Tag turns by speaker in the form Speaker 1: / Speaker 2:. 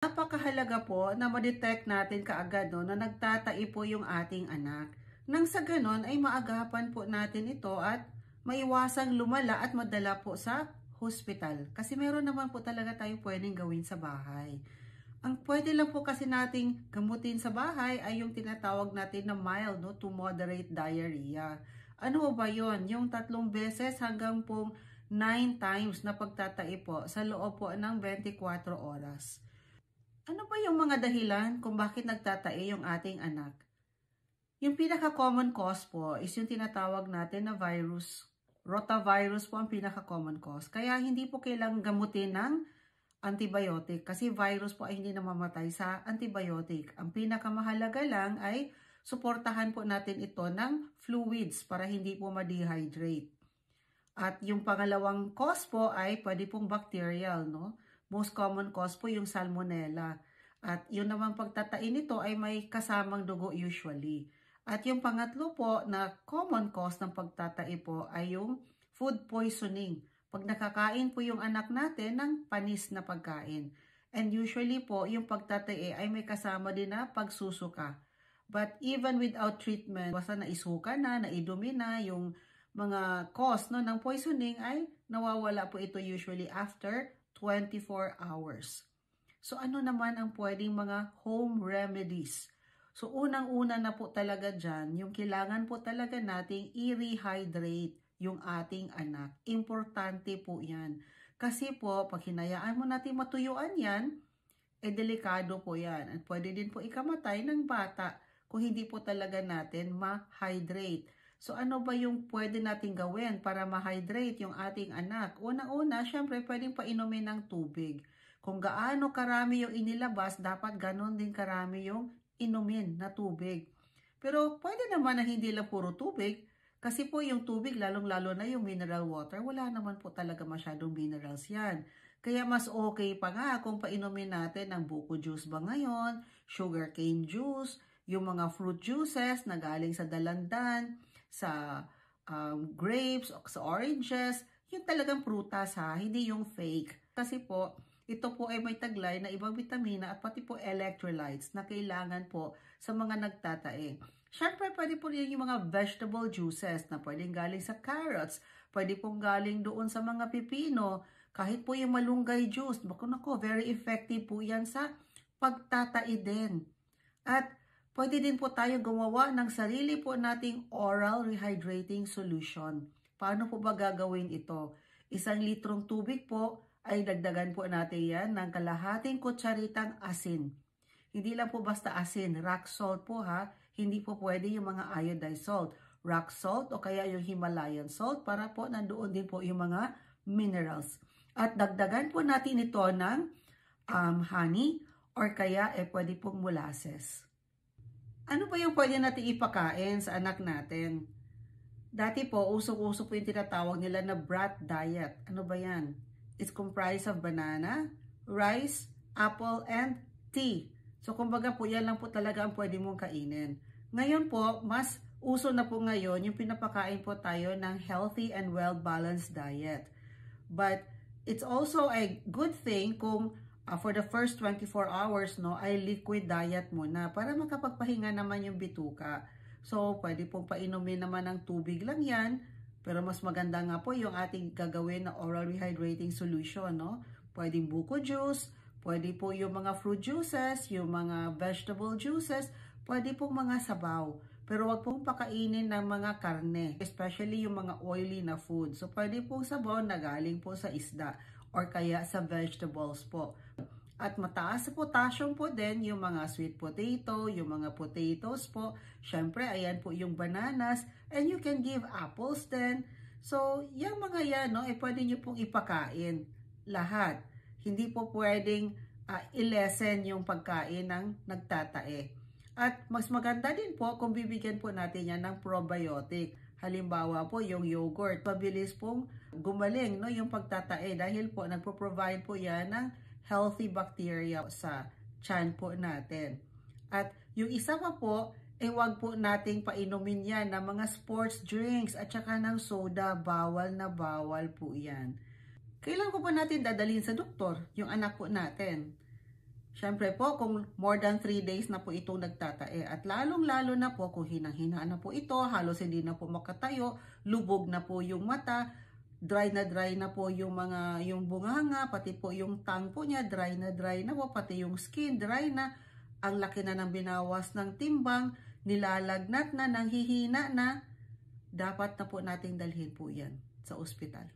Speaker 1: Napakahalaga po na ma-detect natin kaagad na nagtatai po yung ating anak. Nang sa ganon ay maagapan po natin ito at maiwasang lumala at madala po sa hospital. Kasi meron naman po talaga tayo pwedeng gawin sa bahay. Ang pwede lang po kasi nating gamutin sa bahay ay yung tinatawag natin na mild to moderate diarrhea. Ano ba yon? Yung 3 beses hanggang pong 9 times na pagtatai po sa loob po ng 24 oras. Ano ba yung mga dahilan kung bakit nagtatae yung ating anak? Yung pinaka-common cause po is yung tinatawag natin na virus. Rotavirus po ang pinaka-common cause. Kaya hindi po kailangang gamutin ng antibiotic kasi virus po ay hindi namamatay sa antibiotic. Ang pinakamahalaga lang ay suportahan po natin ito ng fluids para hindi po ma-dehydrate. At yung pangalawang cause po ay pwede pong bacterial, no? Most common cause po yung salmonella. At yun naman pagtatain nito ay may kasamang dugo usually. At yung pangatlo po na common cause ng pagtatai po ay yung food poisoning. Pag nakakain po yung anak natin ng panis na pagkain. And usually po yung pagtatai ay may kasama din na pagsusuka. But even without treatment, basta naisuka na, naidumi na, yung mga cause ng poisoning ay nawawala po ito usually after 24 hours. So ano naman ang pwedeng mga home remedies? So unang-una na po talaga dyan, yung kailangan po talaga nating i-rehydrate yung ating anak. Importante po yan. Kasi po, pag hinayaan mo natin matuyuan yan, delikado po yan. At pwede din po ikamatay ng bata kung hindi po talaga natin ma-hydrate. So ano ba yung pwede natin gawin para ma-hydrate yung ating anak? Una-una, syempre pwedeng painumin ng tubig. Kung gaano karami yung inilabas, dapat ganon din karami yung inumin na tubig. Pero pwede naman na hindi lang puro tubig, kasi po yung tubig, lalong-lalo na yung mineral water, wala naman po talaga masyadong minerals yan. Kaya mas okay pa nga kung painumin natin ng buko juice ba ngayon, sugarcane juice, yung mga fruit juices na galing sa dalandan, sa grapes, o sa oranges, yung talagang prutas ha, hindi yung fake. Kasi po, ito po ay may taglay na ibang vitamina at pati po electrolytes na kailangan po sa mga nagtatae. Syempre, pwede po rin yung mga vegetable juices na pwedeng galing sa carrots, pwede pong galing doon sa mga pipino, kahit po yung malunggay juice. Naku, very effective po yan sa pagtatae din. At pwede din po tayo gumawa ng sarili po nating oral rehydrating solution. Paano po ba gagawin ito? 1 litrong tubig po ay dagdagan po natin yan ng kalahating kutsaritang asin. Hindi lang po basta asin, rock salt po ha. Hindi po pwede yung mga iodized salt. Rock salt o kaya yung Himalayan salt para po nandoon din po yung mga minerals. At dagdagan po natin ito ng honey or kaya pwede pong molasses. Ano ba yung pwede natin ipakain sa anak natin? Dati po, usok-usok po yung tinatawag nila na brat diet. Ano ba yan? It's comprised of banana, rice, apple, and tea. So, kumbaga po, yan lang po talaga ang pwede mong kainin. Ngayon po, mas uso na po ngayon yung pinapakain po tayo ng healthy and well-balanced diet. But, it's also a good thing kung for the first 24 hours, no, ay liquid diet muna para makapagpahinga naman yung bituka. So, pwede pong painumin naman ng tubig lang yan. Pero mas maganda nga po yung ating gagawin na oral rehydrating solution, no? Pwedeng buko juice, pwede po yung mga fruit juices, yung mga vegetable juices, pwede pong mga sabaw. Pero wag pong pakainin ng mga karne, especially yung mga oily na food. So, pwede pong sabaw na galing po sa isda or kaya sa vegetables po. At mataas sa potassium po din yung mga sweet potato, yung mga potatoes po. Syempre, ayan po yung bananas. And you can give apples din. So, yung mga yan, no, pwede nyo pong ipakain. Lahat. Hindi po pwedeng i-lessen yung pagkain ng nagtatae. At mas maganda din po kung bibigyan po natin yan ng probiotic. Halimbawa po yung yogurt. Mabilis pong gumaling, no, yung pagtatae dahil po nagpo-provide po yan ng healthy bacteria sa tiyan po natin. At yung isa pa po, wag po nating painumin yan ng mga sports drinks at saka ng soda. Bawal na bawal po yan. Kailan po ba natin dadalhin sa doktor yung anak po natin? Siyempre po, kung more than 3 days na po itong nagtatae at lalong-lalo na po kung hinang-hina na po ito, halos hindi na po makatayo, lubog na po yung mata, dry na po yung bunganga, pati po yung tongue po niya, dry na po, pati yung skin, dry na, ang laki na ng binawas ng timbang, nilalagnat na, nanghihina na, dapat na po nating dalhin po yan sa ospital.